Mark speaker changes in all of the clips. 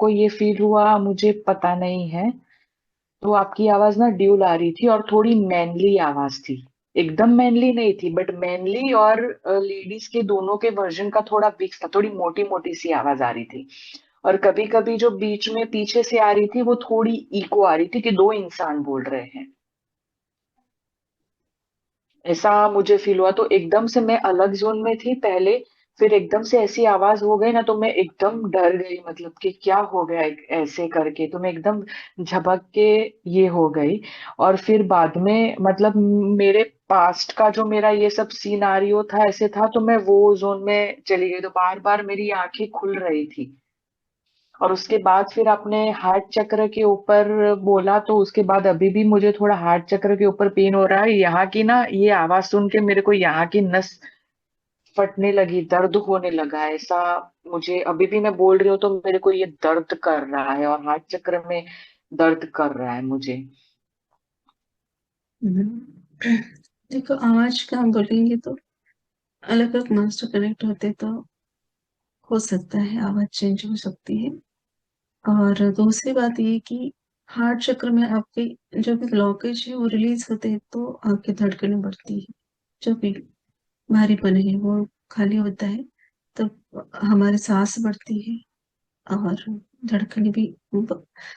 Speaker 1: आपको ये फील हुआ मुझे पता नहीं है। तो आपकी आवाज ना ड्यूल आ रही थी और थोड़ी मैनली आवाज थी। एकदम मैनली नहीं थी बट मैनली और लेडीज के दोनों के वर्जन का थोड़ा मिक्स था, थोड़ी मोटी मोटी सी आवाज आ रही थी। और कभी कभी जो बीच में पीछे से आ रही थी वो थोड़ी इको आ रही थी कि दो इंसान बोल रहे हैं। ऐसा मुझे फील हुआ, तो एकदम से मैं अलग जोन में थी पहले। फिर एकदम से ऐसी आवाज हो गई ना तो मैं एकदम डर गई, मतलब कि क्या हो गया ऐसे करके, तो मैं एकदम झपक के ये हो गई। और फिर बाद में मतलब मेरे पास्ट का जो मेरा ये सब सीनारियो था ऐसे था, तो मैं वो जोन में चली गई, तो बार बार मेरी आंखें खुल रही थी। और उसके बाद फिर आपने हार्ट चक्र के ऊपर बोला, तो उसके बाद अभी भी मुझे थोड़ा हार्ट चक्र के ऊपर पेन हो रहा है। यहाँ की ना ये आवाज सुन के मेरे को यहाँ की नस फटने लगी, दर्द होने लगा है ऐसा। मुझे अभी भी मैं बोल रही हूँ तो मेरे को ये दर्द कर रहा है और हार्ट चक्र में दर्द कर रहा है मुझे।
Speaker 2: हम्म। देखो, आवाज का हम बोलेंगे तो अलग अलग मास्टर कनेक्ट होते तो हो सकता है आवाज चेंज हो सकती है। और दूसरी बात ये कि हार्ट चक्र में आपके जो भी ब्लॉकेज है वो रिलीज होते हैं तो आपकी धड़कनें बढ़ती है। जो भी भारीपन है वो खाली होता है तो हमारी सांस बढ़ती है। और धड़कनें भी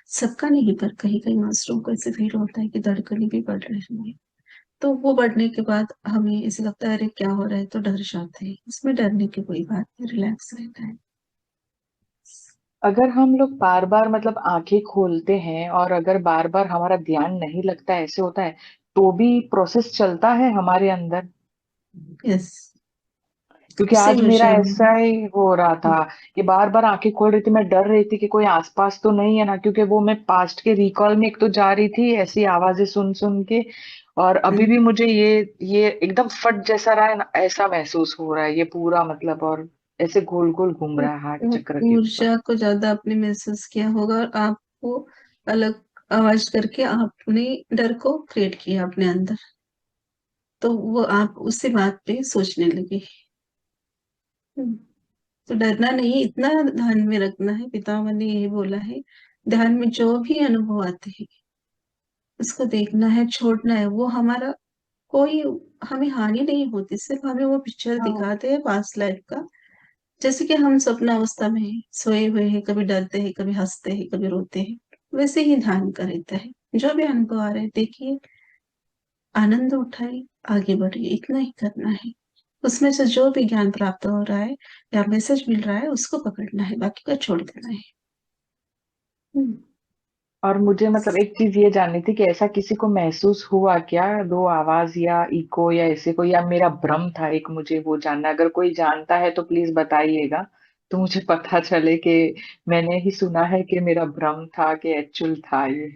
Speaker 2: सबका नहीं पर कहीं कहीं मास्टरों को ऐसे फील होता है कि धड़कनें भी बढ़ रही है। तो वो बढ़ने के बाद हमें ऐसे लगता है अरे क्या हो रहा है, तो डर जाते हैं। इसमें डरने की कोई बात नहीं, रिलैक्स रहना है।
Speaker 1: अगर हम लोग बार बार मतलब आंखें खोलते हैं और अगर बार बार हमारा ध्यान नहीं लगता, ऐसे होता है, तो भी प्रोसेस चलता है हमारे अंदर।
Speaker 2: यस।
Speaker 1: क्योंकि आज
Speaker 2: सेम
Speaker 1: मेरा
Speaker 2: विषय
Speaker 1: ऐसा
Speaker 2: में।
Speaker 1: ही हो रहा था कि बार बार आंखें खोल रही थी, मैं डर रही थी कि कोई आसपास तो नहीं है ना, क्योंकि वो मैं पास्ट के रिकॉल में एक तो जा रही थी ऐसी आवाजें सुन सुन के। और अभी भी मुझे ये एकदम फट जैसा रहा है ना, ऐसा महसूस हो रहा है ये पूरा मतलब। और ऐसे गोल गोल घूम रहा है हार्ट चक्र के ऊपर।
Speaker 2: ऊर्जा को ज्यादा आपने महसूस किया होगा और आपको अलग आवाज करके आपने डर को क्रिएट किया अपने अंदर। तो वो आप उसी बात पे सोचने लगे। हम्म, तो डरना नहीं, इतना ध्यान में रखना है, पितामह ने यही बोला है। ध्यान में जो भी अनुभव आते हैं उसको देखना है, छोड़ना है। वो हमारा कोई हमें हानि नहीं होती, सिर्फ हमें वो पिक्चर
Speaker 1: हाँ।
Speaker 2: दिखाते हैं पास्ट लाइफ का। जैसे कि हम स्वप्न अवस्था में हैं, सोए हुए हैं, कभी डरते हैं, कभी हंसते हैं, कभी रोते हैं। वैसे ही ध्यान का रहता है। जो भी अनुभव आ रहे हैं देखिए, आनंद उठाए, आगे बढ़िए, इतना ही करना है। उसमें से जो भी ज्ञान प्राप्त हो रहा है या मैसेज मिल रहा है उसको पकड़ना है, बाकी का छोड़ देना है। हम्म।
Speaker 1: और मुझे मतलब एक चीज ये जाननी थी कि ऐसा किसी को महसूस हुआ क्या, दो आवाज या इको या ऐसे कोई, या मेरा भ्रम था एक, मुझे वो जानना। अगर कोई जानता है तो प्लीज बताइएगा, तो मुझे पता चले कि मैंने ही सुना है कि मेरा भ्रम था कि एक्चुअल था ये।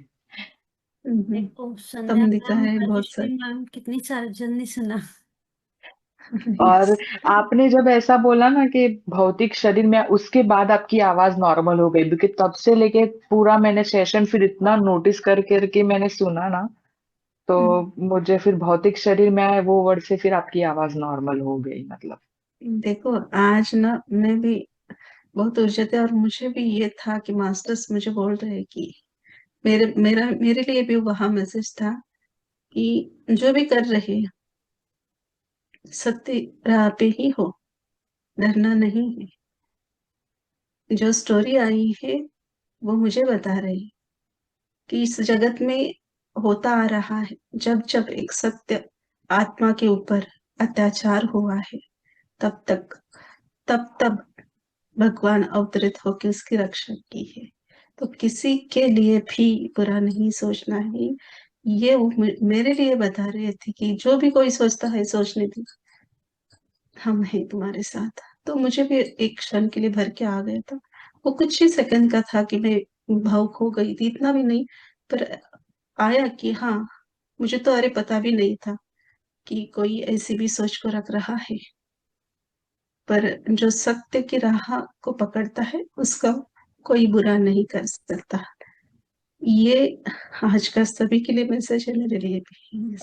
Speaker 3: देखो, संध्या
Speaker 2: तब दिखा
Speaker 3: मैम,
Speaker 2: है बहुत
Speaker 3: राजेश्वरी
Speaker 2: सारे।
Speaker 3: मैम, कितनी सारी जल्दी सुना।
Speaker 1: और
Speaker 2: Yes.
Speaker 1: आपने जब ऐसा बोला ना कि भौतिक शरीर में, उसके बाद आपकी आवाज नॉर्मल हो गई, क्योंकि तब से लेके पूरा मैंने सेशन फिर इतना नोटिस कर करके मैंने सुना ना, तो मुझे फिर भौतिक शरीर में आए वो वर्ड से फिर आपकी आवाज नॉर्मल हो गई मतलब।
Speaker 2: देखो, आज ना मैं भी बहुत ऊर्जा थे और मुझे भी ये था कि मास्टर्स मुझे बोल रहे कि मेरे लिए भी वहां मैसेज था कि जो भी कर रहे हैं सत्य राह पे ही हो, डरना नहीं है। जो स्टोरी आई है वो मुझे बता रही कि इस जगत में होता आ रहा है, जब जब एक सत्य आत्मा के ऊपर अत्याचार हुआ है तब तक तब तब भगवान अवतरित होकर उसकी रक्षा की है। तो किसी के लिए भी बुरा नहीं सोचना है। ये वो मेरे लिए बता रहे थे कि जो भी कोई सोचता है सोचने दो, हम हैं तुम्हारे साथ। तो मुझे भी एक क्षण के लिए भर के आ गया था। वो कुछ ही सेकंड का था कि मैं भावुक हो गई थी, इतना भी नहीं। पर आया कि हाँ, मुझे तो अरे पता भी नहीं था कि कोई ऐसी भी सोच को रख रहा है। पर जो सत्य की राह को पकड़ता है उसका कोई बुरा नहीं कर सकता। ये आज का सभी के लिए मैसेज है, मेरे लिए भी।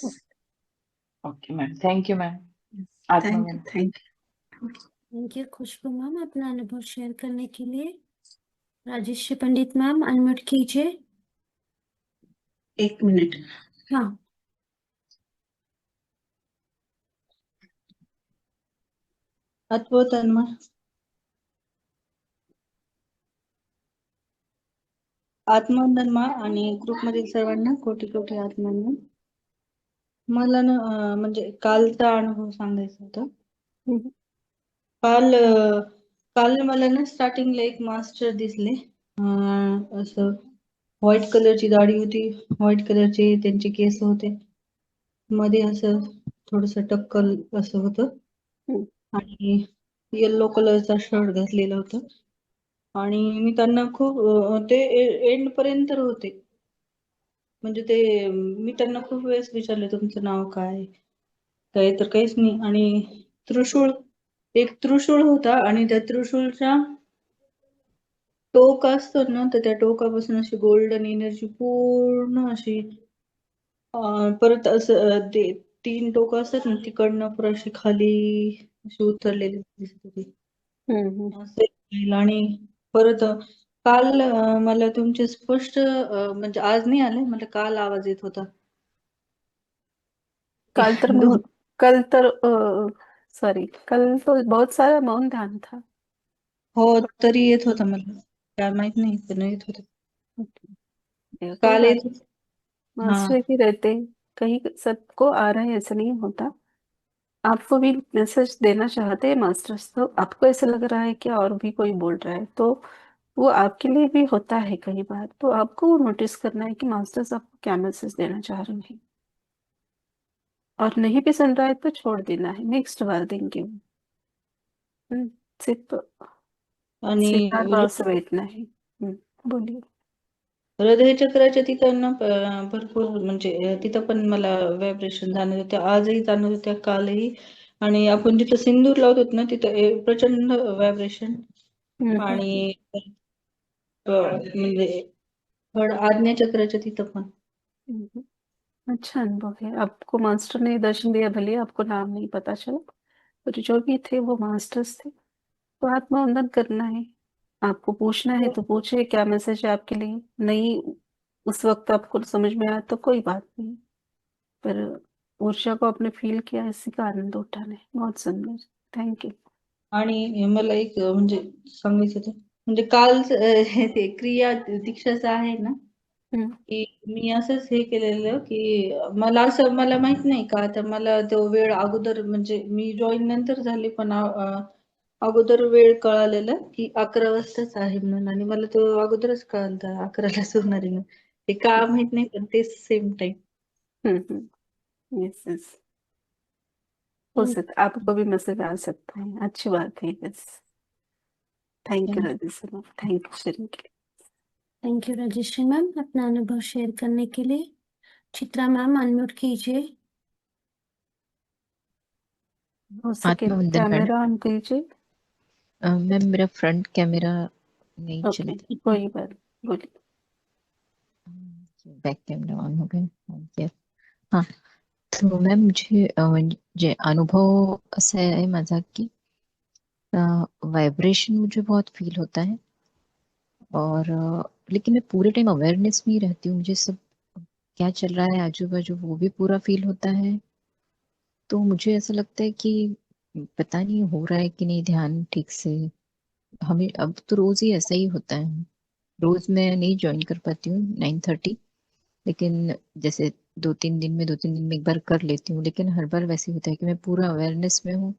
Speaker 1: Okay ma'am, thank you ma'am. Atma
Speaker 2: thank you,
Speaker 1: ma'am.
Speaker 2: Thank you.
Speaker 3: Thank you Khushbu ma'am, अपना अनुभव शेयर करने के लिए। राजेश्री पंडित मैम अनम्यूट कीजिए।
Speaker 2: 1 मिनट।
Speaker 3: हाँ।
Speaker 2: अद्भुत तन्मा, आत्मवंदनमा आणि ग्रुपमधील सर्वांना कोटी कोटी आत्मवंदन. मला ना म्हणजे कालचा अनुभव सांगायचा होता.
Speaker 3: हम्म,
Speaker 2: काल काल मला ना स्टार्टिंगला एक मास्टर दिसले. असं व्हाईट कलरची दाढी होती, व्हाईट कलरचे त्यांचे केस होते, मध्ये असं थोडस टक्कल असं होतं
Speaker 3: हम्म,
Speaker 2: आणि येल्लो कलरचा शर्ट घातलेला होता. आणि मी त्यांना खूप ते एंड पर्यंत होते. म्हणजे ते मी त्यांना खूप वेळेस विचारले तुमचं नाव काय, काय तर काहीच नाही. आणि त्रिशूळ, एक त्रिशूळ होता आणि त्या त्रिशूळच्या टोक असतो ना, तर त्या टोकापासून अशी गोल्डन एनर्जी पूर्ण अशी परत असं ते 3 टोक असतात ना, तिकडनं परत अशी खाली अशी उतरलेली दिसत होती.
Speaker 3: हम्म.
Speaker 2: असं आणि परत काल मला तुमचे स्पष्ट म्हणजे आज नाही आले, मला काल आवाज येत होता.
Speaker 3: कल तर
Speaker 2: दोन
Speaker 3: कल तर सॉरी, कल तो बहुत सारा मौन ध्यान था।
Speaker 2: हो, तरी येत होता मला, काय माहित नहीं पण येत होता.
Speaker 3: कोई
Speaker 2: काल
Speaker 3: बात,
Speaker 2: येत होता. हाँ,
Speaker 3: मास्टर ही रहते हैं, कहीं सबको आ रहा है ऐसा नहीं होता। आपको भी मैसेज देना चाहते हैं मास्टर्स, तो आपको ऐसा लग रहा है कि और भी कोई बोल रहा है, तो वो आपके लिए भी होता है कई बार, तो आपको वो नोटिस करना है कि मास्टर्स आपको क्या मैसेज देना चाह रहे हैं, और नहीं भी सुन रहा है तो छोड़ देना है, नेक्स्ट बार देंगे वो। सिर्फ
Speaker 2: आणि
Speaker 3: स्वीकार भाव से बैठना है। बोलिए।
Speaker 2: हृदय चक्राच्या तिथं ना भरपूर म्हणजे तिथं पण मला व्हायब्रेशन जाणवत होत्या, आजही जाणवत होत्या, कालही. आणि आपण जिथं सिंदूर लावत होतो ना, तिथं प्रचंड व्हायब्रेशन.
Speaker 3: हम्म,
Speaker 2: आणि म्हणजे आज्ञा चक्राच्या तिथं पण.
Speaker 3: हम्म। अच्छा अनुभव है, आपको मास्टर ने दर्शन दिया, भले आपको नाम नहीं पता चला, पर जो भी थे वो मास्टर्स थे, तो आत्मवंदन करना है। आपको पूछना है तो पूछे क्या मैसेज है आपके लिए, नहीं उस वक्त आपको समझ में आया तो कोई बात नहीं, पर ऊर्जा को आपने फील किया, इसी का आनंद उठाना है। बहुत सुंदर, थैंक यू।
Speaker 2: आणि मला एक म्हणजे सांगायचं होतं, म्हणजे काल ते क्रिया दीक्षाचं आहे ना,
Speaker 3: हम्म,
Speaker 2: की मी असंच हे केलेलं की मला माहित नाही का, आता मला तो वेळ अगोदर म्हणजे मी जॉईन नंतर झाले, पण अगोदर वेळ कळालेला की 11 वाजताच आहे म्हणून, आणि मला तो अगोदरच कळालं 11ला सुरणार आहे म्हणून. ते का माहित नाही, पण ते सेम टाइम.
Speaker 3: यस यस, हो सकता आपको भी मैसेज आ सकता है, अच्छी बात है। Yes, thank you Radhe sir, thank you sharing के लिए। थैंक यू राजेश्री मैम अपना अनुभव शेयर करने के लिए। चित्रा मैम अनम्यूट कीजिए, हो सके
Speaker 4: आत्मवंदन मैडम।
Speaker 3: कैमरा ऑन कीजिए।
Speaker 4: मैम मेरा फ्रंट कैमरा नहीं चल
Speaker 3: ओके,
Speaker 4: रहा,
Speaker 3: कोई बात, बोलिए।
Speaker 4: बैक कैमरा ऑन हो गया, yes. हाँ, तो मैम मुझे जे अनुभव असा आहे माझा की वाइब्रेशन मुझे बहुत फील होता है, और लेकिन मैं पूरे टाइम अवेयरनेस में ही रहती हूँ, मुझे सब क्या चल रहा है आजू बाजू वो भी पूरा फील होता है। तो मुझे ऐसा लगता है कि पता नहीं हो रहा है कि नहीं ध्यान ठीक से। हमें अब तो रोज ही ऐसा ही होता है, रोज मैं नहीं ज्वाइन कर पाती हूँ 9:30, लेकिन जैसे 2-3 दिन में एक बार कर लेती हूँ, लेकिन हर बार वैसे होता है कि मैं पूरा अवेयरनेस में हूँ।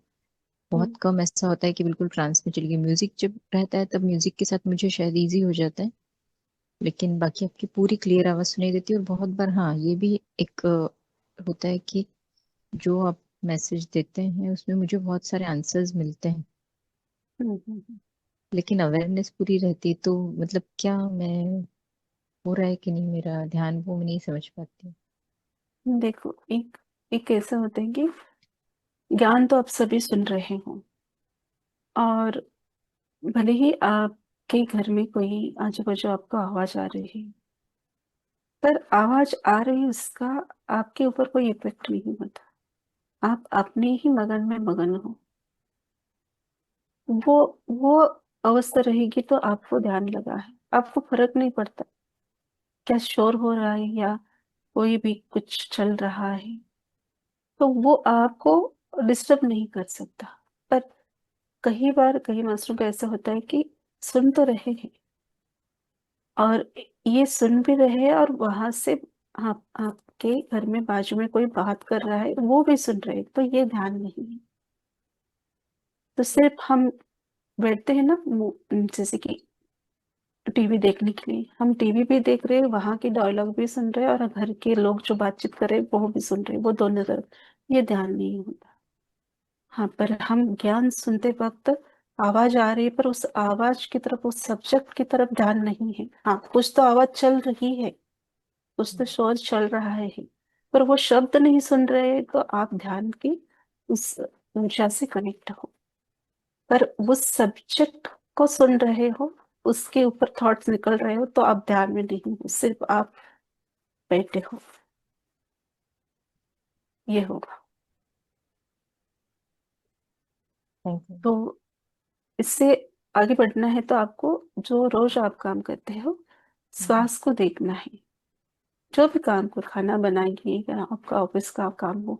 Speaker 4: बहुत कम ऐसा होता है कि बिल्कुल ट्रांस में चली गई। म्यूजिक जब रहता है तब म्यूजिक के साथ मुझे शायद इजी हो जाता है, लेकिन बाकी आपकी पूरी क्लियर आवाज सुनाई देती है। और बहुत बार हाँ ये भी एक होता है कि जो आप मैसेज देते हैं उसमें मुझे बहुत सारे आंसर्स मिलते हैं, लेकिन अवेयरनेस पूरी रहती है, तो मतलब क्या मैं हो रहा है कि नहीं मेरा ध्यान, वो मैं नहीं समझ पाती।
Speaker 3: देखो, एक एक ऐसा होता है कि ज्ञान तो आप सभी सुन रहे हो, और भले ही आपके घर में कोई आजू बाजू आपको आवाज आ रही है, पर आवाज आ रही है उसका आपके ऊपर कोई इफेक्ट नहीं होता। आप अपने ही मगन में मगन हो, वो वो अवस्था रहेगी तो आपको ध्यान लगा है, आपको फर्क नहीं पड़ता क्या शोर हो रहा है या कोई भी कुछ चल रहा है, तो वो आपको डिस्टर्ब नहीं कर सकता। पर कई बार कई मास्टरों का ऐसा होता है कि सुन तो रहे हैं, और ये सुन भी रहे हैं, और वहां से आप आपके घर में बाजू में कोई बात कर रहा है वो भी सुन रहे हैं, तो ये ध्यान नहीं है। तो सिर्फ हम बैठते हैं ना, जैसे कि टीवी देखने के लिए, हम टीवी भी देख रहे हैं, वहां की डायलॉग भी सुन रहे हैं, और घर के लोग जो बातचीत कर रहे हैं वो भी सुन रहे हैं, वो दोनों तरफ ये ध्यान नहीं होता। हाँ, पर हम ज्ञान सुनते वक्त आवाज आ रही है, पर उस आवाज की तरफ, उस सब्जेक्ट की तरफ ध्यान नहीं है। हाँ, कुछ तो आवाज चल रही है, कुछ तो शोर चल रहा है, पर वो शब्द नहीं सुन रहे, तो आप ध्यान की उस ऊर्जा से कनेक्ट हो। पर उस सब्जेक्ट को सुन रहे हो, उसके ऊपर थॉट्स निकल रहे हो, तो आप ध्यान में नहीं हो, सिर्फ आप बैठे हो। ये होगा।
Speaker 4: Thank you.
Speaker 3: तो इससे आगे बढ़ना है तो आपको, जो रोज आप काम करते हो, श्वास को देखना है। जो भी काम को, खाना बनाइए या आपका ऑफिस का काम हो,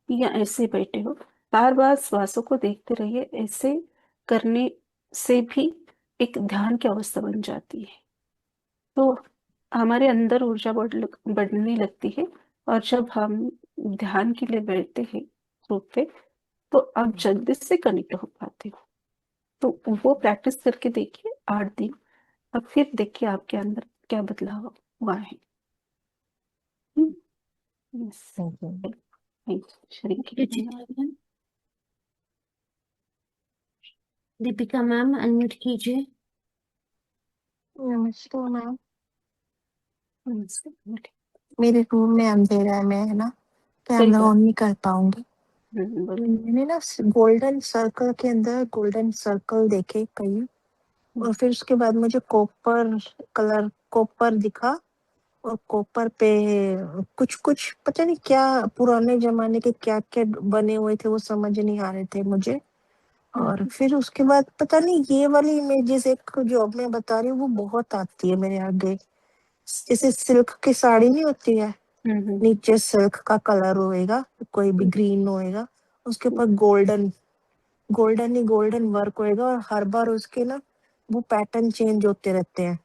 Speaker 3: या ऐसे बैठे हो, बार बार श्वासों को देखते रहिए। ऐसे करने से भी एक ध्यान की अवस्था बन जाती है, तो हमारे अंदर ऊर्जा बढ़ने लगती है। और जब हम ध्यान के लिए बैठते हैं ग्रुप पे, तो आप जल्दी से कनेक्ट हो पाते हो। तो वो प्रैक्टिस करके देखिए 8 दिन, अब फिर देखिए आपके अंदर क्या बदलाव हुआ है। Yes.
Speaker 4: Thank you.
Speaker 3: Thank you sharing के लिए।
Speaker 5: Ruchita ma'am, Deepika ma'am unmute कीजिए।
Speaker 6: नमस्ते मैम।
Speaker 3: नमस्ते।
Speaker 6: मेरे रूम में अंधेरा में है ना,
Speaker 3: कोई
Speaker 6: कैमरा
Speaker 3: बात।
Speaker 6: ऑन नहीं कर पाऊंगी।
Speaker 3: बोलिए।
Speaker 6: मैंने ना गोल्डन सर्कल के अंदर गोल्डन सर्कल देखे कई, और फिर उसके बाद मुझे कॉपर कलर कॉपर दिखा, और कॉपर पे कुछ कुछ पता नहीं क्या पुराने जमाने के क्या क्या बने हुए थे, वो समझ नहीं आ रहे थे मुझे। और फिर उसके बाद पता नहीं ये वाली इमेजेस एक जो अब मैं बता रही हूँ वो बहुत आती है मेरे आगे, जैसे सिल्क की साड़ी नहीं होती है, नीचे सिल्क का कलर होएगा, कोई भी ग्रीन होएगा, उसके ऊपर गोल्डन गोल्डन ही गोल्डन वर्क होएगा, और हर बार उसके ना वो पैटर्न चेंज होते रहते हैं।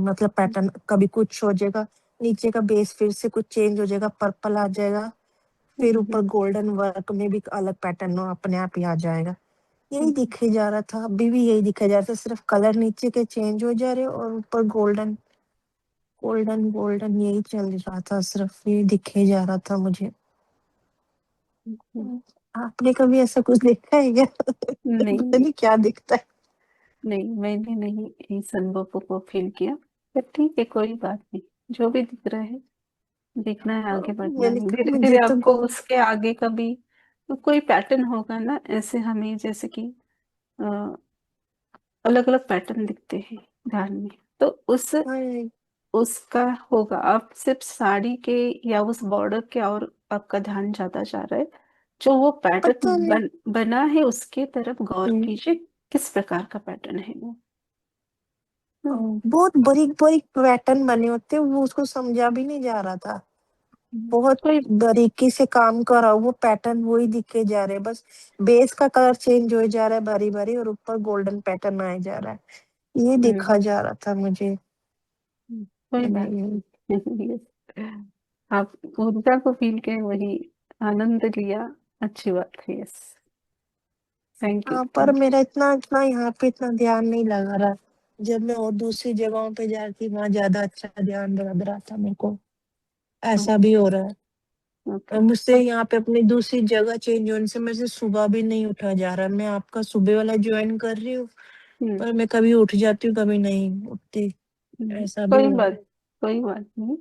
Speaker 6: मतलब पैटर्न कभी कुछ हो जाएगा, नीचे का बेस फिर से कुछ चेंज हो जाएगा, पर्पल आ जाएगा, फिर ऊपर गोल्डन वर्क में भी अलग पैटर्न अपने आप ही आ जाएगा। यही दिखे जा रहा था, अभी भी यही दिखा जा रहा था, सिर्फ कलर नीचे के चेंज हो जा रहे और ऊपर गोल्डन गोल्डन गोल्डन यही चल रहा था, सिर्फ ये दिखे जा रहा था मुझे। आपने कभी ऐसा कुछ देखा है क्या? पता
Speaker 3: नहीं,
Speaker 6: नहीं क्या दिखता है।
Speaker 3: नहीं, मैंने नहीं इस अनुभव को फील किया। पर ठीक है, कोई बात नहीं। जो भी दिख रहा है, देखना है, आगे बढ़ना
Speaker 6: मैंने
Speaker 3: है, धीरे
Speaker 6: मुझे
Speaker 3: धीरे
Speaker 6: तो
Speaker 3: आपको उसके आगे का भी तो कोई पैटर्न होगा ना। ऐसे हमें जैसे कि अलग अलग पैटर्न दिखते हैं ध्यान में, तो
Speaker 6: हाँ,
Speaker 3: उसका होगा। आप सिर्फ साड़ी के या उस बॉर्डर के और आपका ध्यान ज्यादा जा रहा है। जो वो
Speaker 6: पता
Speaker 3: पैटर्न
Speaker 6: नहीं।
Speaker 3: बना है उसके तरफ गौर
Speaker 6: हम्म,
Speaker 3: कीजिए, किस प्रकार का पैटर्न है वो। हम्म,
Speaker 6: बहुत बारीक बारीक पैटर्न बने होते हैं, वो उसको समझा भी नहीं जा रहा था। बहुत
Speaker 3: कोई
Speaker 6: बारीकी से काम करा, वो पैटर्न वही दिखे जा रहे हैं, बस बेस का कलर चेंज हो जा रहा है बारी बारी, और ऊपर गोल्डन पैटर्न आए जा रहा है, ये
Speaker 3: हम्म,
Speaker 6: देखा जा रहा था मुझे।
Speaker 3: कोई बात
Speaker 6: मैंने
Speaker 3: नहीं। आप ऊर्जा को फील के वही आनंद लिया, अच्छी बात है। यस, थैंक यू,
Speaker 6: हाँ, पर
Speaker 3: थैंक
Speaker 6: मेरा इतना इतना यहाँ पे इतना ध्यान नहीं लगा रहा। जब मैं और दूसरी जगहों पे जा रही थी वहां ज्यादा अच्छा ध्यान लग रहा था मेरे को,
Speaker 3: यू।
Speaker 6: ऐसा भी हो रहा है। और
Speaker 3: ओके।
Speaker 6: मुझसे
Speaker 3: अब
Speaker 6: यहाँ पे अपनी दूसरी जगह चेंज होने से मेरे से सुबह भी नहीं उठा जा रहा। मैं आपका सुबह वाला ज्वाइन कर रही हूँ, पर मैं कभी उठ जाती हूँ कभी नहीं उठती, ऐसा भी
Speaker 3: कोई
Speaker 6: हो रहा
Speaker 3: बात,
Speaker 6: है।
Speaker 3: कोई बात नहीं।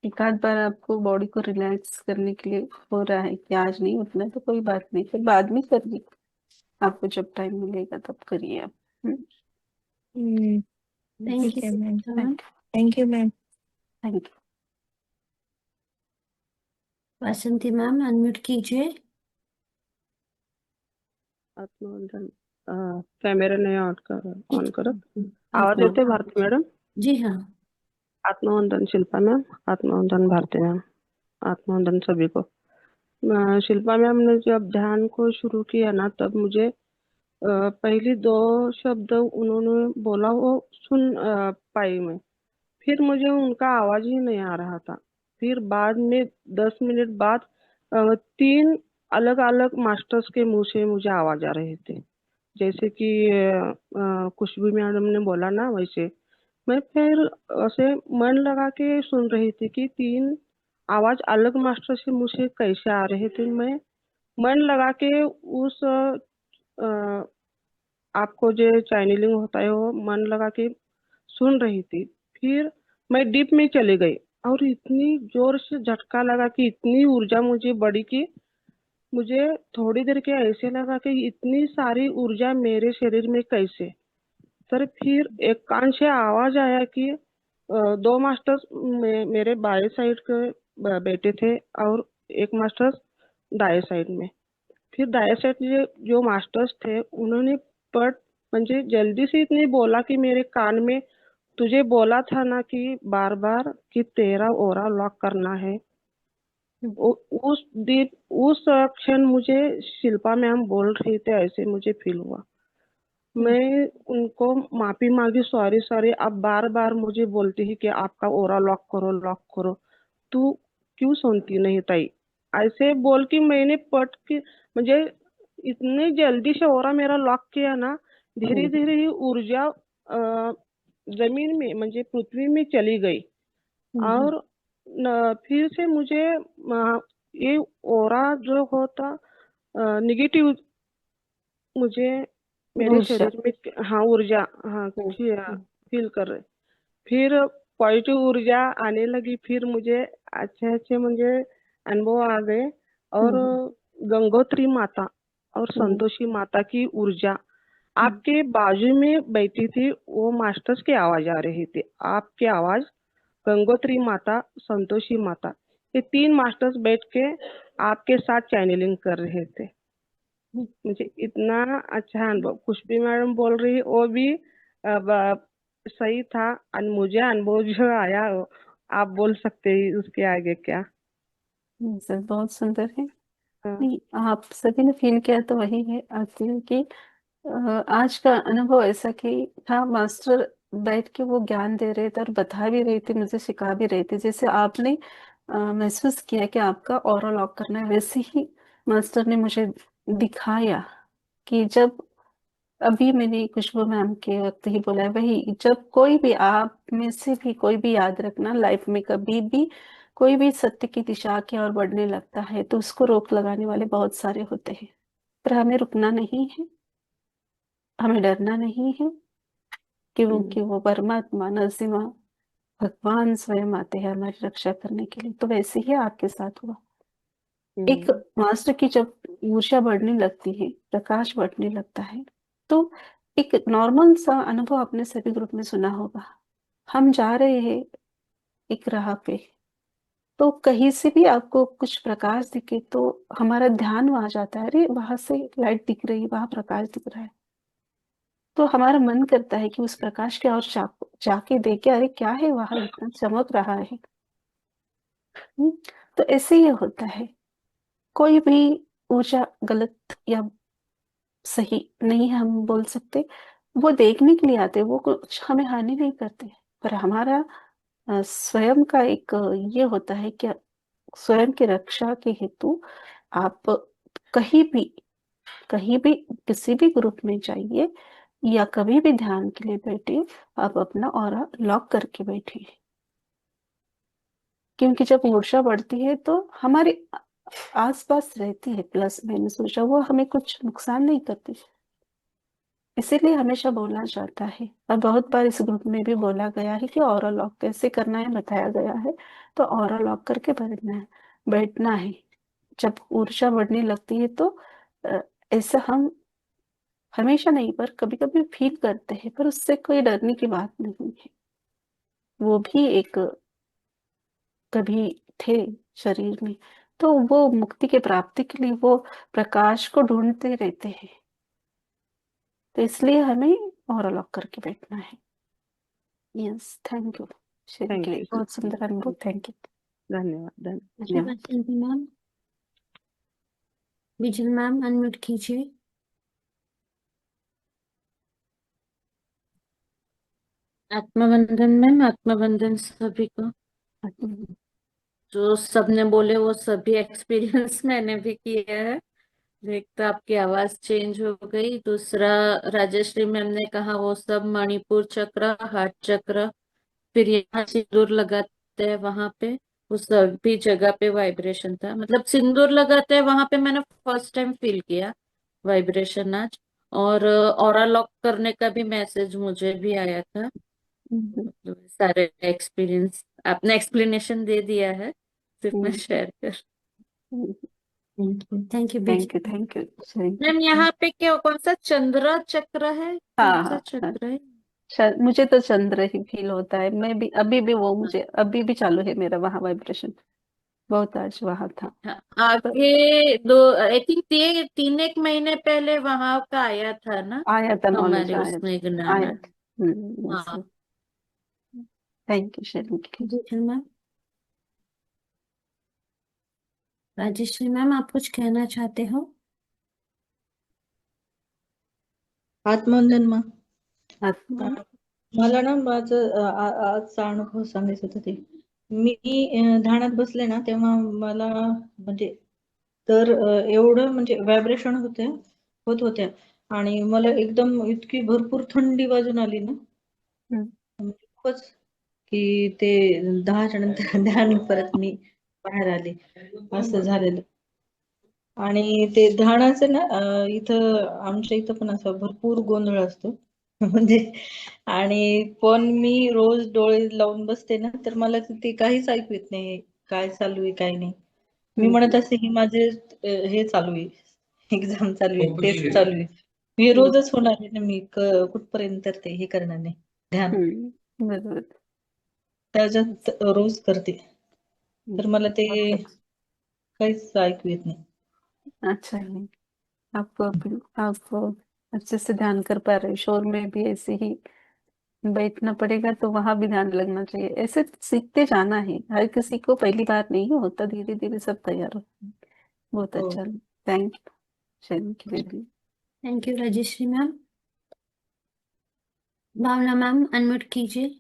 Speaker 3: एक आध बार आपको बॉडी को रिलैक्स करने के लिए हो रहा है कि आज नहीं उठना, तो कोई बात नहीं, फिर बाद में करिए। आपको जब टाइम मिलेगा तब करिए आप।
Speaker 6: हम्म,
Speaker 5: थैंक यू
Speaker 6: ठीक है ma'am.
Speaker 5: Deepika ma'am.
Speaker 6: Thank you ma'am.
Speaker 3: Thank you.
Speaker 5: Vasanti ma'am unmute कीजिए।
Speaker 3: आत्मवंदन।
Speaker 7: कॅमेरा नाही ऑन करत. आवाज
Speaker 5: हाँ
Speaker 7: येते भारती मॅडम?
Speaker 5: जी हाँ
Speaker 7: आत्मवंदन शिल्पा मैम, आत्मवंदन भारती मैम, आत्मवंदन सभी को। शिल्पा मैम ने जब ध्यान को शुरू किया ना, तब मुझे पहली 2 शब्द उन्होंने बोला वो सुन पाई मैं। फिर मुझे उनका आवाज ही नहीं आ रहा था। फिर बाद में 10 मिनट बाद 3 अलग अलग मास्टर्स के मुंह से मुझे आवाज आ रहे थे, जैसे कि खुशबू मैडम ने बोला ना, वैसे मैं फिर ऐसे मन लगा के सुन रही थी कि 3 आवाज अलग मास्टर से मुंह से कैसे आ रहे थे। मैं मन लगा के उस अ, आपको जो चैनलिंग होता है वो मन लगा के सुन रही थी। फिर मैं डीप में चली गई और इतनी जोर से झटका लगा कि इतनी ऊर्जा मुझे बढ़ी कि मुझे थोड़ी देर के ऐसे लगा कि इतनी सारी ऊर्जा मेरे शरीर में कैसे। सर फिर एक कान से आवाज आया कि 2 मास्टर्स मेरे बाएं साइड के बैठे थे और एक मास्टर्स दाएं साइड में। फिर दाएं साइड जो मास्टर्स थे उन्होंने पट म्हणजे जल्दी से इतनी बोला कि मेरे कान में, तुझे बोला था ना कि बार बार कि तेरा ओरा लॉक करना है। उस दिन उस क्षण मुझे शिल्पा मैम बोल रही थे, ऐसे मुझे फील हुआ। मैं उनको माफी मांगी, सॉरी सॉरी, अब बार बार मुझे बोलती है कि आपका ओरा लॉक करो, तू क्यों सुनती नहीं ताई, ऐसे बोल के मैंने पट के म्हणजे इतने जल्दी से ओरा मेरा लॉक किया ना, धीरे धीरे ही ऊर्जा जमीन में म्हणजे पृथ्वी में चली गई। और फिर से मुझे ये ओरा जो होता निगेटिव मुझे मेरे
Speaker 3: ऊर्जा।
Speaker 7: शरीर में, हाँ ऊर्जा, हाँ फील कर रहे। फिर पॉजिटिव ऊर्जा आने लगी। फिर मुझे अच्छे अच्छे मुझे अनुभव आ गए। और गंगोत्री माता और संतोषी माता की ऊर्जा आपके बाजू में बैठी थी, वो मास्टर्स की आवाज आ रही थी। आपकी आवाज, गंगोत्री माता, संतोषी माता, ये 3 मास्टर्स बैठ के आपके साथ चैनलिंग कर रहे थे। मुझे इतना अच्छा अनुभव, खुशबू मैडम बोल रही वो भी सही था। और मुझे अनुभव जो आया वो आप बोल सकते हैं उसके आगे क्या।
Speaker 3: सर बहुत सुंदर है।
Speaker 7: हाँ,
Speaker 3: नहीं, आप सभी ने फील किया तो वही है आखिर कि आज का अनुभव ऐसा कि था, मास्टर बैठ के वो ज्ञान दे रहे थे और बता भी रहे थे, मुझे सिखा भी रहे थे। जैसे आपने महसूस किया कि आपका ऑरा लॉक करना है, वैसे ही मास्टर ने मुझे दिखाया कि जब अभी मैंने खुशबू मैम के वक्त ही बोला है, वही जब कोई भी आप में से भी कोई भी याद रखना, लाइफ में कभी भी कोई भी सत्य की दिशा की ओर बढ़ने लगता है तो उसको रोक लगाने वाले बहुत सारे होते हैं, पर हमें रुकना नहीं है, हमें डरना नहीं है, क्योंकि वो परमात्मा नरसिम्हा भगवान स्वयं आते हैं हमारी रक्षा करने के लिए। तो वैसे ही आपके साथ हुआ। एक मास्टर की जब ऊर्जा बढ़ने लगती है, प्रकाश बढ़ने लगता है, तो एक नॉर्मल सा अनुभव आपने सभी ग्रुप में सुना होगा। हम जा रहे हैं एक राह पे, तो कहीं से भी आपको कुछ प्रकाश दिखे तो हमारा ध्यान वहां जाता है, अरे वहां से लाइट दिख रही है, वहां प्रकाश दिख रहा है, तो हमारा मन करता है कि उस प्रकाश के और जाके देखे, अरे क्या है वहां, इतना चमक रहा है। हम्म, तो ऐसे ही होता है। कोई भी ऊर्जा गलत या सही नहीं हम बोल सकते, वो देखने के लिए आते हैं, वो कुछ हमें हानि नहीं करते, पर हमारा स्वयं का एक ये होता है कि स्वयं की रक्षा के हेतु आप कहीं भी किसी भी ग्रुप में जाइए या कभी भी ध्यान के लिए बैठे, आप अपना ऑरा लॉक करके बैठिए, क्योंकि जब ऊर्जा बढ़ती है तो हमारे आसपास रहती है प्लस माइनस ऊर्जा, वो हमें कुछ नुकसान नहीं करती। इसीलिए हमेशा बोला जाता है और बहुत बार इस ग्रुप में भी बोला गया है कि ऑरा लॉक कैसे करना है बताया गया है। तो ऑरा लॉक करके बैठना है। जब ऊर्जा बढ़ने लगती है तो अ, ऐसा हम हमेशा नहीं पर कभी कभी फील करते हैं, पर उससे कोई डरने की बात नहीं है। वो भी एक कभी थे शरीर में, तो वो मुक्ति के प्राप्ति के लिए वो प्रकाश को ढूंढते रहते हैं। तो इसलिए हमें ऑरा लॉक करके बैठना है। Yes, thank you sharing
Speaker 7: thank
Speaker 3: के लिए।
Speaker 7: यू
Speaker 3: बहुत सुंदर अनुभव, थैंक यू,
Speaker 7: धन्यवाद धन्यवाद।
Speaker 3: धन्यवाद।
Speaker 5: शिल्पी मैम, विजल मैम अनम्यूट कीजिए। आत्मबंधन मैम, आत्मबंधन सभी को। जो सबने बोले वो सभी एक्सपीरियंस मैंने भी किया है। एक तो आपकी आवाज चेंज हो गई, दूसरा राजश्री मैम ने कहा वो सब मणिपुर चक्र, हार्ट चक्र, फिर यहाँ सिंदूर लगाते हैं वहां पे, वो सभी जगह पे वाइब्रेशन था। मतलब सिंदूर लगाते हैं वहां पे मैंने फर्स्ट टाइम फील किया वाइब्रेशन आज। और ऑरा लॉक करने का भी मैसेज मुझे भी आया था। तो सारे एक्सपीरियंस आपने एक्सप्लेनेशन दे दिया है, सिर्फ मैं शेयर कर। Thank you
Speaker 3: thank you, thank you sharing के
Speaker 7: मैम
Speaker 3: लिए।
Speaker 7: यहाँ पे क्या कौन सा चंद्र चक्र है,
Speaker 3: हाँ
Speaker 7: कौन सा
Speaker 3: हाँ हाँ,
Speaker 7: चक्र है?
Speaker 3: मुझे तो चंद्र ही फील होता है। मैं भी अभी भी वो, मुझे अभी भी चालू है मेरा वहां वाइब्रेशन, बहुत आज वहां था।
Speaker 7: हाँ,
Speaker 3: पर
Speaker 7: आगे दो आई थिंक 3 एक महीने पहले वहां का आया था ना
Speaker 3: आया था नॉलेज,
Speaker 7: हमारे
Speaker 3: आया
Speaker 7: उसमें
Speaker 3: था,
Speaker 7: ज्ञान।
Speaker 3: आया था।
Speaker 7: हाँ
Speaker 3: थैंक यू शेयरिंग के लिए।
Speaker 5: Vigil ma'am. राजश्री मैम, आप कुछ कहना चाहते हो?
Speaker 8: आत्मवंदन मा
Speaker 3: आत्मा
Speaker 8: मला ना माझं आजचा अनुभव सांगायचं होतं ते मी ध्यानात बसले ना तेव्हा मला म्हणजे तर एवढं म्हणजे व्हायब्रेशन होत होत्या आणि मला एकदम इतकी भरपूर थंडी वाजून आली ना
Speaker 3: हम्म,
Speaker 8: म्हणजे खूपच की ते 10च्या नंतर ध्यान परत मी बाहेर आले असं झालेलं. आणि ते ध्यानाचं ना इथं आमच्या इथं पण असं भरपूर गोंधळ असतो म्हणजे आणि पण मी रोज डोळे लावून बसते ना तर मला ते काहीच ऐकू येत नाही काय चालू आहे काय नाही. मी म्हणत असते की माझे हे चालू आहे एक्झाम चालू आहे टेस्ट चालू आहे हे रोजच होणार आहे ना मी कुठपर्यंत तर ते हे करणार नाही ध्यान
Speaker 3: बरोबर।
Speaker 8: त्याच्यात रोज करते तर मला ते
Speaker 3: बहुत
Speaker 8: काहीच ऐकू येत नाही.
Speaker 3: अच्छा है, आप अच्छे से ध्यान कर पा रहे हो। शोर में भी ऐसे ही बैठना पड़ेगा, तो वहां भी ध्यान लगना चाहिए। ऐसे सीखते जाना है, हर किसी को पहली बार नहीं होता, धीरे धीरे सब तैयार होता है। बहुत
Speaker 8: हो
Speaker 3: अच्छा, थैंक यू शेयरिंग के लिए भी।
Speaker 5: Thank you Rajshree ma'am. Bhavna ma'am unmute कीजिए।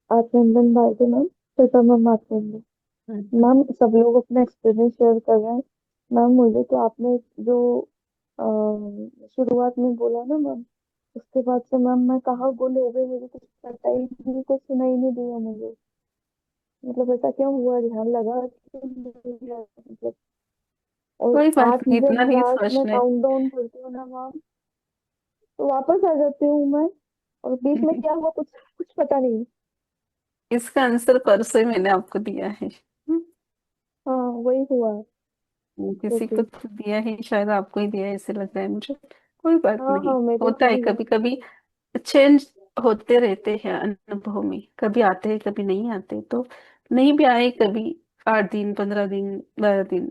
Speaker 9: Atmabandhan Bharti ma'am, Shweta ma'am Atmabandhan ma'am, सब लोग अपना एक्सपीरियंस शेयर कर रहे हैं। मैम मुझे तो आपने जो शुरुआत में बोला ना मैम, उसके बाद से मैम मैं कहाँ गुल हो गई, मुझे कुछ पता ही नहीं, कुछ सुनाई नहीं दिया मुझे। मतलब ऐसा क्यों हुआ, ध्यान लगा कि नहीं लगा, मतलब। और
Speaker 3: कोई बात
Speaker 9: 8
Speaker 3: नहीं, इतना
Speaker 9: जब
Speaker 3: नहीं
Speaker 9: रात में
Speaker 3: सोचने।
Speaker 9: काउंट डाउन करती हूँ ना मैम, तो वापस आ जाती हूँ मैं, और बीच में क्या हुआ कुछ कुछ पता नहीं।
Speaker 3: इसका आंसर परसों ही मैंने आपको दिया है।
Speaker 9: हाँ वही हुआ।
Speaker 3: किसी को
Speaker 9: ओके।
Speaker 3: तो दिया है, शायद आपको ही दिया है ऐसे लग रहा है मुझे। कोई बात
Speaker 9: हाँ
Speaker 3: नहीं,
Speaker 9: हाँ मेरे
Speaker 3: होता
Speaker 9: को
Speaker 3: है
Speaker 9: भी है।
Speaker 3: कभी कभी, चेंज होते रहते हैं अनुभव में, कभी आते हैं कभी नहीं आते। तो नहीं भी आए कभी 8 दिन, 15 दिन, 12 दिन,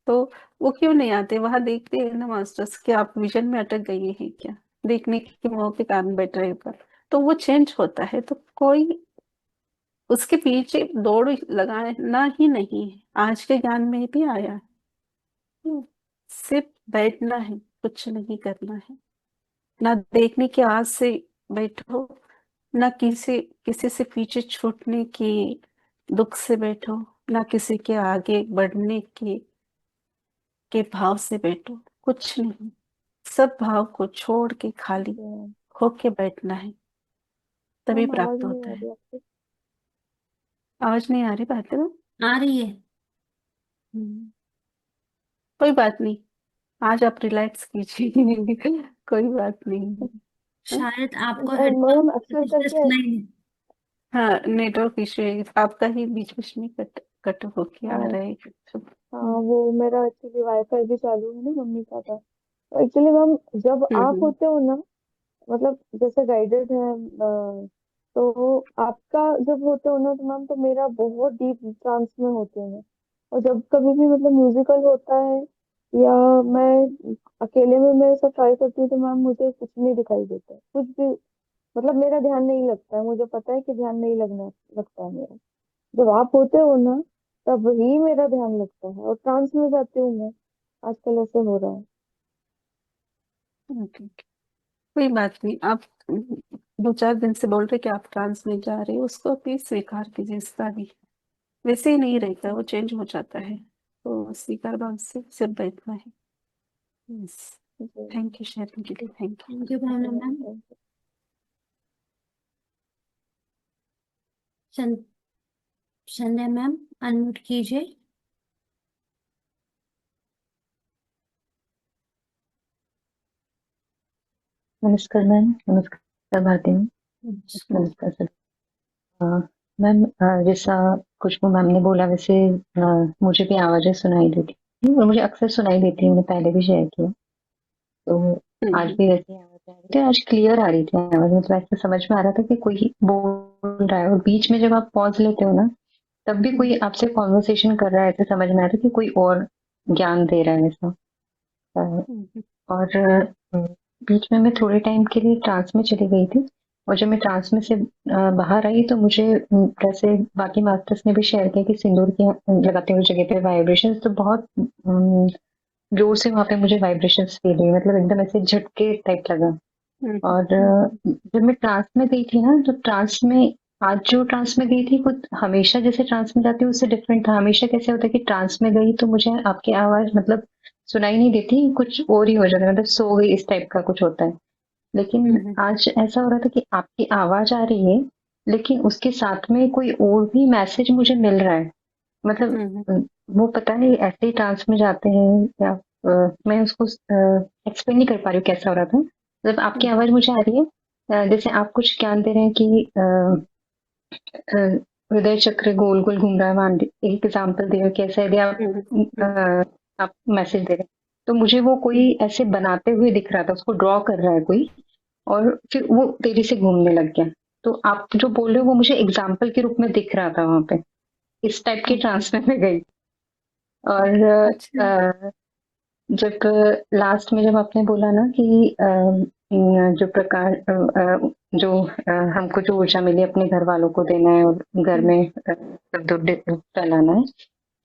Speaker 3: तो वो क्यों नहीं आते, वहां देखते हैं ना मास्टर्स कि आप विजन में अटक गई हैं क्या, देखने के मोह के कारण बैठ रहे हो, तो वो चेंज होता है। तो कोई उसके पीछे दौड़ लगाना ही नहीं है, आज के ज्ञान में भी आया है। सिर्फ बैठना है, कुछ नहीं करना है। ना देखने की आस से बैठो, ना किसी किसी से पीछे छूटने की दुख से बैठो, ना किसी के आगे बढ़ने के भाव से बैठो। कुछ नहीं, सब भाव को छोड़ के खाली
Speaker 9: मैम
Speaker 3: होके बैठना है, तभी
Speaker 9: आवाज
Speaker 3: प्राप्त
Speaker 9: नहीं
Speaker 3: होता
Speaker 9: आ
Speaker 3: है।
Speaker 9: रही आपकी।
Speaker 3: आवाज नहीं आ रही बात है?
Speaker 5: आ रही है।
Speaker 3: कोई बात नहीं, आज आप रिलैक्स कीजिए। कोई बात नहीं। हाँ
Speaker 5: शायद आपको
Speaker 9: और
Speaker 5: हेडफोन
Speaker 9: मैम अक्सर
Speaker 5: से
Speaker 9: करके
Speaker 5: सुनाई नहीं।
Speaker 3: हाँ, नेटवर्क इशू है आपका ही, बीच बीच में कट कट होके आ रहा है सब।
Speaker 9: हाँ वो मेरा एक्चुअली वाईफाई भी चालू है ना मम्मी का था। तो एक्चुअली मैम जब आप
Speaker 3: हम्म
Speaker 9: होते हो ना, मतलब जैसे गाइडेड है तो आपका जब होते हो ना तो मैम, तो मेरा बहुत डीप ट्रांस में होती हूँ मैं। और जब कभी भी मतलब म्यूजिकल होता है या मैं अकेले में मैं ऐसा ट्राई करती हूँ तो मैम मुझे कुछ नहीं दिखाई देता है, कुछ भी। मतलब मेरा ध्यान नहीं लगता है, मुझे पता है कि ध्यान नहीं लगना लगता है मेरा। जब आप होते हो ना तब ही मेरा ध्यान लगता है और ट्रांस में जाती हूँ मैं। आजकल ऐसे हो रहा है।
Speaker 3: ओके, कोई बात नहीं। आप 2-4 दिन से बोल रहे कि आप ट्रांस में जा रहे हो, उसको प्लीज स्वीकार कीजिए। इसका भी वैसे ही नहीं रहता, वो चेंज हो जाता है, तो स्वीकार भाव से सिर्फ बैठना है। यस,
Speaker 9: जी।
Speaker 3: थैंक यू शेयरिंग के लिए, thank you.
Speaker 5: Thank you Bhavna ma'am. Sandhya ma'am unmute कीजिए।
Speaker 10: नमस्कार मैम। नमस्कार भारती मैम। नमस्कार सर। मैम, जैसा खुशबू मैम ने बोला वैसे मुझे भी आवाज़ें सुनाई देती थी और मुझे अक्सर सुनाई देती है, मैंने पहले भी शेयर किया। तो आज भी वैसे ही आवाज़ आ रही थी, आज क्लियर आ रही थी आवाज़। मतलब ऐसे समझ में आ रहा था कि कोई बोल रहा है और बीच में जब आप पॉज लेते हो ना तब भी कोई आपसे कॉन्वर्सेशन कर रहा है, ऐसे समझ में आ रहा था कि कोई और ज्ञान दे रहा है ऐसा। अ, और बीच में मैं थोड़े टाइम के लिए ट्रांस में चली गई थी और जब मैं ट्रांस में से बाहर आई तो मुझे जैसे बाकी मास्टर्स ने भी शेयर किया कि सिंदूर की लगाते हुए जगह पे वाइब्रेशन तो बहुत जोर से वहां पे मुझे वाइब्रेशंस फील हुई, मतलब एकदम ऐसे झटके टाइप लगा। और जब मैं ट्रांस में गई थी ना तो ट्रांस में आज जो ट्रांस में गई थी वो हमेशा जैसे ट्रांस में जाती हूँ उससे डिफरेंट था। हमेशा कैसे होता है कि ट्रांस में गई तो मुझे आपकी आवाज मतलब सुनाई नहीं देती, कुछ और ही हो जाता है, मतलब सो गई इस टाइप का कुछ होता है। लेकिन आज ऐसा हो रहा था कि आपकी आवाज आ रही है लेकिन उसके साथ में कोई और भी मैसेज मुझे मिल रहा है। मतलब वो पता नहीं ऐसे ही ट्रांस में जाते हैं या मैं उसको एक्सप्लेन नहीं कर पा रही हूँ कैसा हो रहा था। मतलब आपकी आवाज मुझे आ रही है, जैसे आप कुछ ज्ञान दे रहे हैं कि हृदय चक्र गोल गोल घूम रहा है, मान एक एग्जाम्पल दे रहे हो कैसे यदि आप मैसेज दे रहे हैं तो मुझे वो कोई ऐसे बनाते हुए दिख रहा था, उसको ड्रॉ कर रहा है कोई और फिर वो तेजी से घूमने लग गया। तो आप जो बोल रहे हो वो मुझे एग्जाम्पल के रूप में दिख रहा था वहां पे, इस टाइप के ट्रांस में गई। और जब लास्ट में जब आपने बोला ना कि जो प्रकार जो हमको जो ऊर्जा मिली अपने घर वालों को देना है और घर में फैलाना है,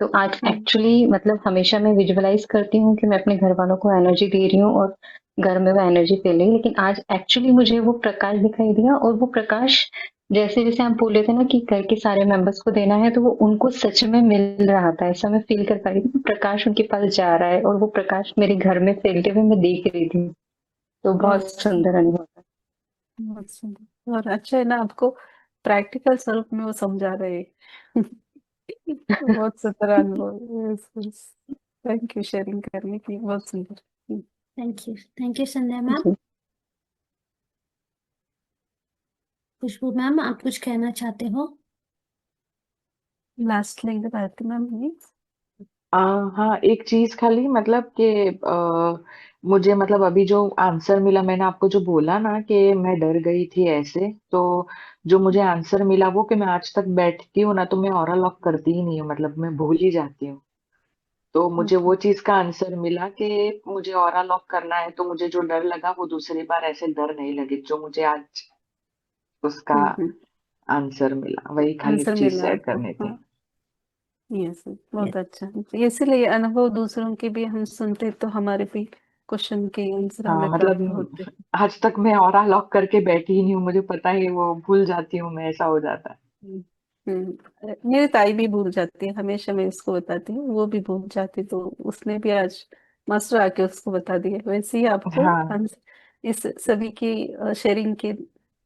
Speaker 10: तो आज एक्चुअली मतलब हमेशा मैं विजुअलाइज करती हूँ कि मैं अपने घर वालों को एनर्जी दे रही हूँ और घर में वो एनर्जी फैल रही है, लेकिन आज एक्चुअली मुझे वो प्रकाश दिखाई दिया और वो प्रकाश जैसे जैसे हम बोल रहे थे ना कि घर के सारे मेंबर्स को देना है तो वो उनको सच में मिल रहा था, ऐसा मैं फील कर पा रही थी। प्रकाश उनके पास जा रहा है और वो प्रकाश मेरे घर में फैलते हुए मैं देख रही थी, तो बहुत सुंदर अनुभव था।
Speaker 3: बहुत सुंदर और अच्छा है ना, आपको प्रैक्टिकल स्वरूप में वो समझा रहे हैं। बहुत सुंदर अनुभव। थैंक यू शेयरिंग करने की, बहुत सुंदर।
Speaker 5: Thank you Sandhya ma'am. Khushboo ma'am आप कुछ कहना चाहते हो?
Speaker 3: लास्ट लेंगे भारती मैम प्लीज।
Speaker 1: हाँ, एक चीज खाली मतलब कि मुझे मतलब अभी जो आंसर मिला, मैंने आपको जो बोला ना कि मैं डर गई थी ऐसे, तो जो मुझे आंसर मिला वो कि मैं आज तक बैठती हूँ ना तो मैं ऑरा लॉक करती ही नहीं हूँ, मतलब मैं भूल ही जाती हूँ। तो मुझे वो चीज का आंसर मिला कि मुझे ऑरा लॉक करना है, तो मुझे जो डर लगा वो दूसरी बार ऐसे डर नहीं लगे, जो मुझे आज उसका आंसर मिला। वही खाली एक
Speaker 3: आंसर
Speaker 1: चीज
Speaker 3: मिला
Speaker 1: शेयर
Speaker 3: आपको,
Speaker 1: करनी थी।
Speaker 3: हाँ। यस, बहुत अच्छा। इसीलिए अनुभव दूसरों के भी हम सुनते तो हमारे भी क्वेश्चन के आंसर
Speaker 1: हाँ
Speaker 3: हमें प्राप्त
Speaker 1: मतलब
Speaker 3: होते।
Speaker 1: आज तक मैं ऑरा लॉक करके बैठी ही नहीं हूँ, मुझे पता है वो भूल जाती हूँ मैं, ऐसा हो जाता है।
Speaker 3: मेरी ताई भी भूल जाती है, हमेशा मैं उसको बताती हूँ, वो भी भूल जाती, तो उसने भी आज मास्टर आके उसको बता दिया। वैसे ही आपको
Speaker 1: हाँ
Speaker 3: हम इस सभी की शेयरिंग के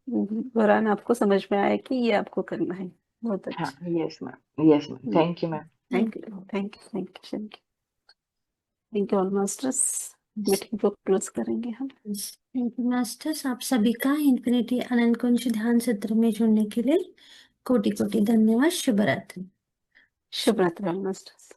Speaker 3: दौरान आपको समझ में आया कि ये आपको करना है। बहुत
Speaker 1: हाँ,
Speaker 3: अच्छा।
Speaker 1: Yes ma'am, yes ma'am, thank you ma'am.
Speaker 3: Thank you, thank you, thank you, thank you, thank you all masters. Meeting को क्लोज करेंगे हम।
Speaker 5: थैंक यू मास्टर्स, आप सभी का इन्फिनिटी अनंत कुंज ध्यान सत्र में जुड़ने के लिए कोटि कोटि धन्यवाद। शुभ रात्रि।
Speaker 3: शुभ रात्रि ऑल मास्टर्स।